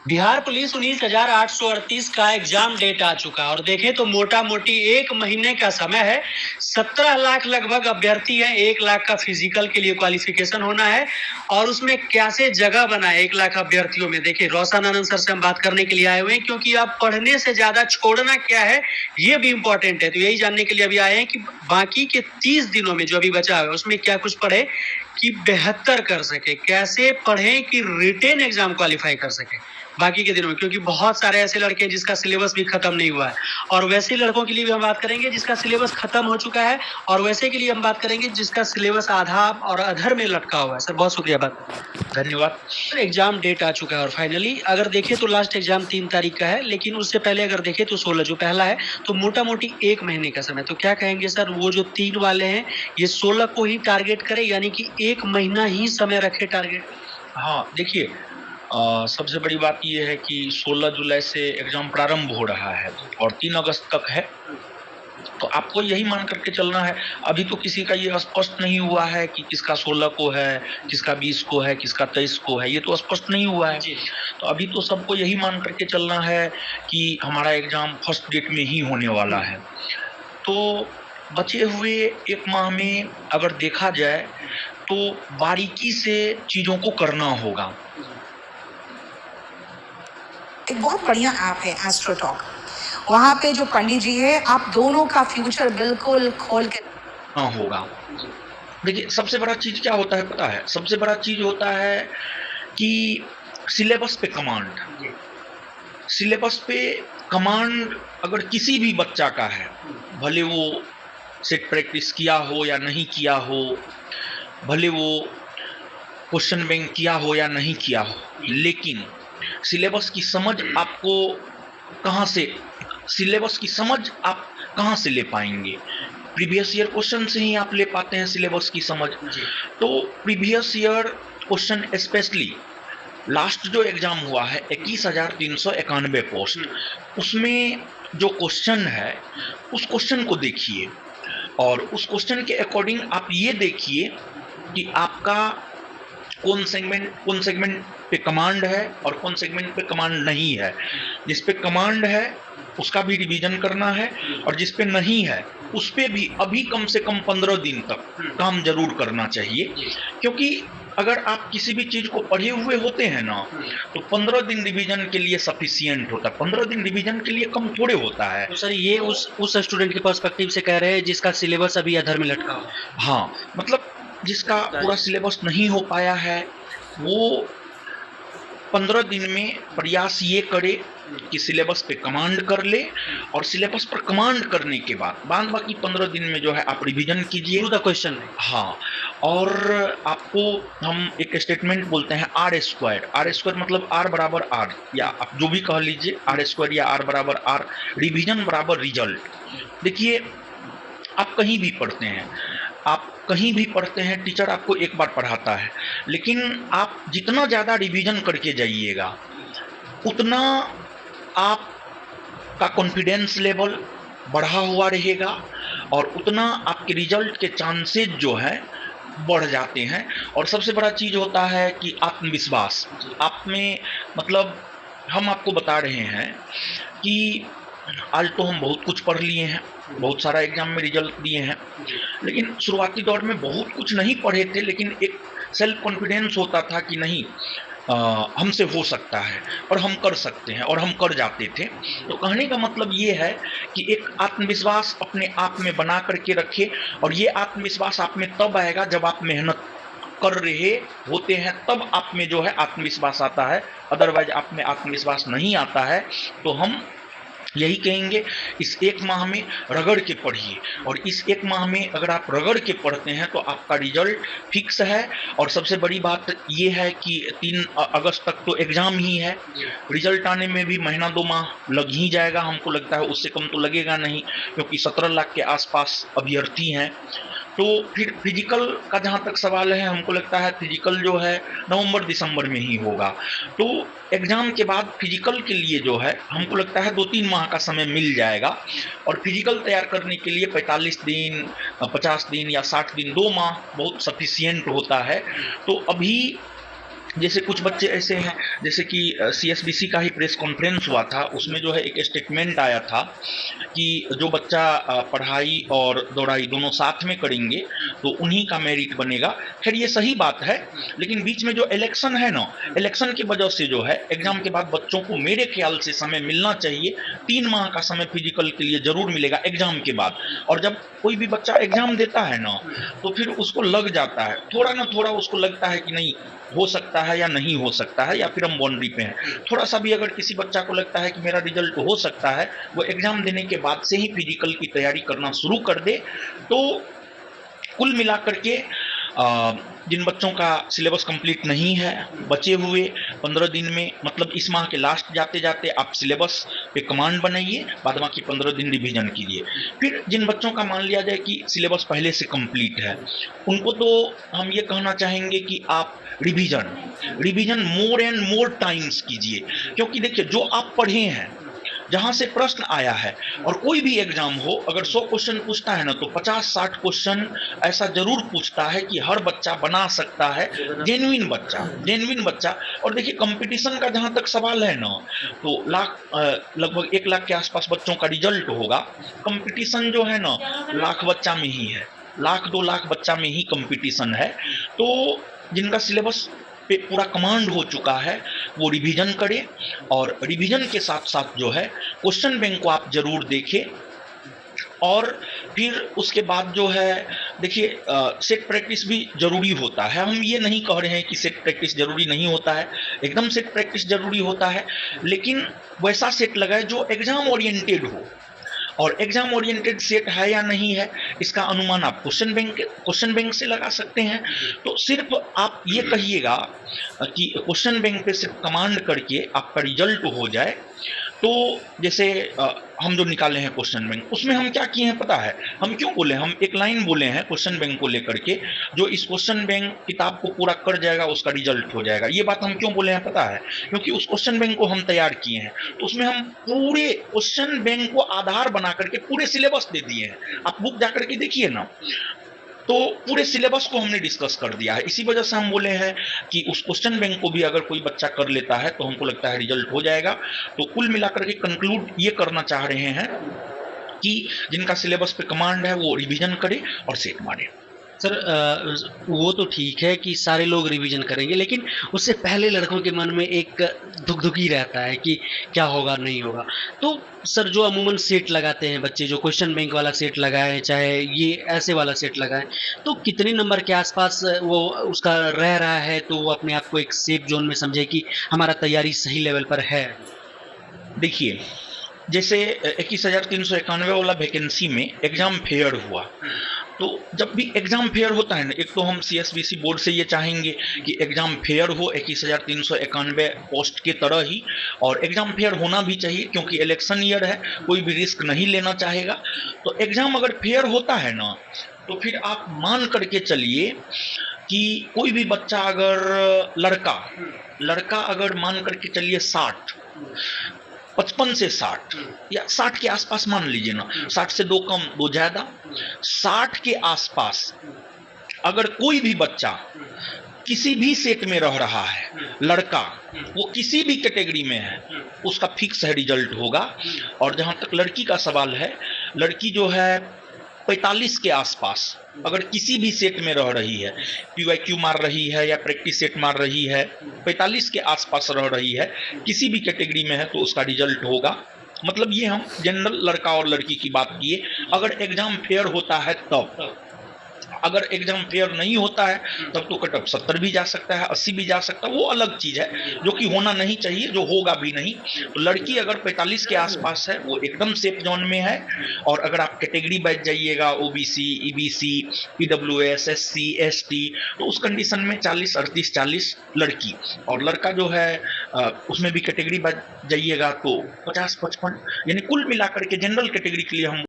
Bihar police 19,838 का exam date आ चुका है और देखें तो मोटा मोटी 1 महीने का समय है। 17 लाख लगभग अभ्यर्थी हैं। 1 लाख का फिजिकल के लिए क्वालिफिकेशन होना है और उसमें कैसे जगह बनाए 1 लाख अभ्यर्थियों में। देखिए रोशन आनंद सर से हम बात करने के लिए आए हुए हैं, क्योंकि आप पढ़ने से ज्यादा छोड़ना क्या है ये भी इम्पोर्टेंट है। तो यही जानने के लिए अभी आए हैं कि बाकी के 30 दिनों में जो अभी बचा हुआ है उसमें क्या कुछ पढ़े कि बेहतर कर सके, कैसे पढ़ें कि रिटेन एग्जाम क्वालिफाई कर सके बाकी के दिनों में, क्योंकि बहुत सारे ऐसे लड़के हैं जिसका सिलेबस भी खत्म नहीं हुआ है। और वैसे लड़कों के लिए भी हम बात करेंगे जिसका सिलेबस खत्म हो चुका है, और वैसे के लिए हम बात करेंगे जिसका सिलेबस आधा और अधर में लटका हुआ है। सर बहुत शुक्रिया बात। धन्यवाद। सर एग्जाम डेट आ चुका है और फाइनली अगर देखें तो लास्ट एग्जाम 3 तारीख का है, लेकिन उससे पहले अगर देखें तो 16 जो पहला है, तो मोटा मोटी 1 महीने का समय। तो क्या कहेंगे सर, वो जो 3 वाले हैं ये 16 को ही टारगेट करे, यानी कि 1 महीना ही समय रखे टारगेट? हाँ देखिए, सबसे बड़ी बात ये है कि 16 जुलाई से एग्जाम प्रारंभ हो रहा है और 3 अगस्त तक है। तो आपको यही मान करके चलना है। अभी तो किसी का ये स्पष्ट नहीं हुआ है कि किसका 16 को है, किसका 20 को है, किसका 23 को है, ये तो स्पष्ट नहीं हुआ है। तो अभी तो सबको यही मान करके चलना है कि हमारा एग्जाम फर्स्ट डेट में ही होने वाला है। तो बचे हुए 1 माह में अगर देखा जाए तो बारीकी से चीजों को करना होगा। एक बहुत बढ़िया ऐप है एस्ट्रोटॉक। वहाँ पे जो पंडित जी है, आप दोनों का फ्यूचर बिल्कुल खोल के होगा। देखिए सबसे बड़ा चीज क्या होता है पता है? सबसे बड़ा चीज होता है कि सिलेबस पे कमांड। सिलेबस पे कमांड अगर किसी भी बच्चा का है, भले वो सेट प्रैक्टिस किया हो या नहीं किया हो, भले वो क्वेश्चन बैंक किया हो या नहीं किया हो, लेकिन सिलेबस की समझ आपको कहाँ से सिलेबस की समझ आप कहाँ से ले पाएंगे? प्रीवियस ईयर क्वेश्चन से ही आप ले पाते हैं सिलेबस की समझ। तो previous year question specially last जो एग्जाम हुआ है 21,391 पोस्ट, उसमें जो क्वेश्चन है उस क्वेश्चन को देखिए और उस क्वेश्चन के अकॉर्डिंग आप ये देखिए कि आपका कौन सेगमेंट पे कमांड है और कौन सेगमेंट पे कमांड नहीं है। जिस पे कमांड है उसका भी रिवीजन करना है और जिस पे नहीं है उस पे भी अभी कम से कम 15 दिन तक काम जरूर करना चाहिए। क्योंकि अगर आप किसी भी चीज को पढ़े हुए होते हैं ना, तो 15 दिन रिवीजन के लिए सफिशियंट होता है। 15 दिन रिवीजन के लिए कम थोड़े होता है। तो सर ये उस स्टूडेंट के पर्सपेक्टिव से कह रहे हैं जिसका सिलेबस अभी अधर में लटका हो। हाँ, मतलब जिसका पूरा सिलेबस नहीं हो पाया है वो 15 दिन में प्रयास ये करे कि सिलेबस पे कमांड कर ले और सिलेबस पर कमांड करने के बाद बाकी 15 दिन में जो है आप रिवीजन कीजिए। क्वेश्चन हाँ, और आपको हम एक स्टेटमेंट बोलते हैं आर स्क्वायर मतलब आर बराबर आर, या आप जो भी कह लीजिए, आर स्क्वायर या आर बराबर आर, रिवीजन बराबर रिजल्ट। देखिए आप कहीं भी पढ़ते हैं, आप कहीं भी पढ़ते हैं, टीचर आपको एक बार पढ़ाता है, लेकिन आप जितना ज़्यादा रिवीजन करके जाइएगा उतना आपका कॉन्फिडेंस लेवल बढ़ा हुआ रहेगा और उतना आपके रिजल्ट के चांसेस जो है बढ़ जाते हैं। और सबसे बड़ा चीज़ होता है कि आत्मविश्वास आप में, मतलब हम आपको बता रहे हैं कि आज तो हम बहुत कुछ पढ़ लिए हैं, बहुत सारा एग्जाम में रिजल्ट दिए हैं, लेकिन शुरुआती दौर में बहुत कुछ नहीं पढ़े थे, लेकिन एक सेल्फ कॉन्फिडेंस होता था कि नहीं, हमसे हो सकता है और हम कर सकते हैं और हम कर जाते थे। तो कहने का मतलब ये है कि एक आत्मविश्वास अपने आप में बना करके रखे, और ये आत्मविश्वास आप में तब आएगा जब आप मेहनत कर रहे होते हैं, तब आप में जो है आत्मविश्वास आता है। अदरवाइज आप में आत्मविश्वास नहीं आता है। तो हम यही कहेंगे, इस 1 माह में रगड़ के पढ़िए, और इस 1 माह में अगर आप रगड़ के पढ़ते हैं तो आपका रिजल्ट फिक्स है। और सबसे बड़ी बात ये है कि 3 अगस्त तक तो एग्जाम ही है, रिजल्ट आने में भी महीना 2 माह लग ही जाएगा, हमको लगता है उससे कम तो लगेगा नहीं, क्योंकि 17 लाख के आसपास अभ्यर्थी हैं। तो फिर फिजिकल का जहाँ तक सवाल है, हमको लगता है फिजिकल जो है नवंबर दिसंबर में ही होगा। तो एग्जाम के बाद फिजिकल के लिए जो है हमको लगता है 2-3 माह का समय मिल जाएगा, और फिजिकल तैयार करने के लिए 45 दिन, 50 दिन या 60 दिन, 2 माह बहुत सफिशियंट होता है। तो अभी जैसे कुछ बच्चे ऐसे हैं, जैसे कि सीएसबीसी का ही प्रेस कॉन्फ्रेंस हुआ था, उसमें जो है एक स्टेटमेंट आया था कि जो बच्चा पढ़ाई और दौड़ाई दोनों साथ में करेंगे तो उन्हीं का मेरिट बनेगा। खैर ये सही बात है, लेकिन बीच में जो इलेक्शन है ना, इलेक्शन की वजह से जो है एग्जाम के बाद बच्चों को मेरे ख्याल से समय मिलना चाहिए। 3 माह का समय फिजिकल के लिए जरूर मिलेगा एग्जाम के बाद। और जब कोई भी बच्चा एग्जाम देता है ना, तो फिर उसको लग जाता है, थोड़ा ना थोड़ा उसको लगता है कि नहीं हो सकता है या नहीं हो सकता है, या फिर हम बाउंड्री पे हैं। थोड़ा सा भी अगर किसी बच्चा को लगता है कि मेरा रिजल्ट हो सकता है, वो एग्जाम देने के बाद से ही फिजिकल की तैयारी करना शुरू कर दे। तो कुल मिलाकर के जिन बच्चों का सिलेबस कंप्लीट नहीं है, बचे हुए 15 दिन में, मतलब इस माह के लास्ट जाते जाते आप सिलेबस पे कमांड बनाइए, बाद बाकी 15 दिन रिवीजन कीजिए। फिर जिन बच्चों का मान लिया जाए कि सिलेबस पहले से कंप्लीट है, उनको तो हम ये कहना चाहेंगे कि आप revision more and more times कीजिए। क्योंकि देखिए, जो आप पढ़े हैं, जहां से प्रश्न आया है, और कोई भी एग्जाम हो अगर 100 क्वेश्चन पूछता है ना, तो 50-60 क्वेश्चन ऐसा जरूर पूछता है कि हर बच्चा बना सकता है, जेन्युइन बच्चा। और देखिए, कंपटीशन का जहां तक सवाल है ना, तो लगभग 1 लाख के आसपास बच्चों का रिजल्ट होगा। कंपटीशन जो है ना, लाख बच्चा में ही है, 1-2 लाख बच्चा में ही कंपटीशन है। तो जिनका सिलेबस पे पूरा कमांड हो चुका है, वो रिवीजन करें, और रिवीजन के साथ साथ जो है क्वेश्चन बैंक को आप जरूर देखें। और फिर उसके बाद जो है, देखिए, सेट प्रैक्टिस भी जरूरी होता है। हम ये नहीं कह रहे हैं कि सेट प्रैक्टिस जरूरी नहीं होता है, एकदम सेट प्रैक्टिस जरूरी होता है, लेकिन वैसा सेट लगाए जो एग्जाम ओरिएंटेड हो। और एग्जाम ओरिएंटेड सेट है या नहीं है, इसका अनुमान आप क्वेश्चन बैंक से लगा सकते हैं। तो सिर्फ आप ये कहिएगा कि क्वेश्चन बैंक पे सिर्फ कमांड करके आपका रिजल्ट हो जाए। तो जैसे हम जो निकाले हैं क्वेश्चन बैंक, उसमें हम क्या किए हैं पता है? हम क्यों बोले, हम एक लाइन बोले हैं क्वेश्चन बैंक को लेकर के, जो इस क्वेश्चन बैंक किताब को पूरा कर जाएगा उसका रिजल्ट हो जाएगा। ये बात हम क्यों बोले हैं पता है? क्योंकि उस क्वेश्चन बैंक को हम तैयार किए हैं, तो उसमें हम पूरे क्वेश्चन बैंक को आधार बना करके पूरे सिलेबस दे दिए हैं। आप बुक जाकर के देखिए ना, तो पूरे सिलेबस को हमने डिस्कस कर दिया है। इसी वजह से हम बोले हैं कि उस क्वेश्चन बैंक को भी अगर कोई बच्चा कर लेता है तो हमको लगता है रिजल्ट हो जाएगा। तो कुल मिलाकर के कंक्लूड ये करना चाह रहे हैं कि जिनका सिलेबस पे कमांड है वो रिवीजन करे और सेट मारे। सर, वो तो ठीक है कि सारे लोग रिवीजन करेंगे, लेकिन उससे पहले लड़कों के मन में एक दुखी रहता है कि क्या होगा नहीं होगा। तो सर, जो अमूमन सेट लगाते हैं बच्चे, जो क्वेश्चन बैंक वाला सेट लगाएं चाहे ये ऐसे वाला सेट लगाएं, तो कितने नंबर के आसपास वो उसका रह रहा है, तो वो अपने आप को एक सेफ जोन में समझे कि हमारा तैयारी सही लेवल पर है। देखिए, जैसे 21,391 वाला वैकेंसी में एग्जाम फेयर हुआ, तो जब भी एग्जाम फेयर होता है ना, एक तो हम सीएसबीसी बोर्ड से ये चाहेंगे कि एग्जाम फेयर हो 21,391 पोस्ट के तरह ही, और एग्जाम फेयर होना भी चाहिए क्योंकि इलेक्शन ईयर है, कोई भी रिस्क नहीं लेना चाहेगा। तो एग्जाम अगर फेयर होता है ना, तो फिर आप मान करके चलिए कि कोई भी बच्चा अगर लड़का अगर मान करके चलिए 55 से 60 या 60 के आसपास मान लीजिए ना, 60 से 2 कम 2 ज्यादा, 60 के आसपास अगर कोई भी बच्चा किसी भी सेट में रह रहा है, लड़का, वो किसी भी कैटेगरी में है, उसका फिक्स है रिजल्ट होगा। और जहां तक लड़की का सवाल है, लड़की जो है 45 के आसपास अगर किसी भी सेट में रह रही है, पीवाईक्यू मार रही है या प्रैक्टिस सेट मार रही है, 45 के आसपास रह रही है, किसी भी कैटेगरी में है, तो उसका रिजल्ट होगा। मतलब ये हम जनरल लड़का और लड़की की बात किए। अगर एग्जाम फेयर होता है तब, अगर एग्जाम फेयर नहीं होता है तब तो कट ऑफ 70 भी जा सकता है, 80 भी जा सकता है, वो अलग चीज है, जो कि होना नहीं चाहिए, जो होगा भी नहीं। तो लड़की अगर 45 के आसपास है, वो एकदम सेफ जोन में है। और अगर आप कैटेगरी बैठ जाइएगा, OBC, EBC, PWS, SC, ST, तो उस कंडीशन में 40, 38, 40 लड़की, और लड़का जो है उसमें भी कैटेगरी बैठ जाइएगा तो 50, 55, यानी कुल मिलाकर के जनरल कैटेगरी के लिए हम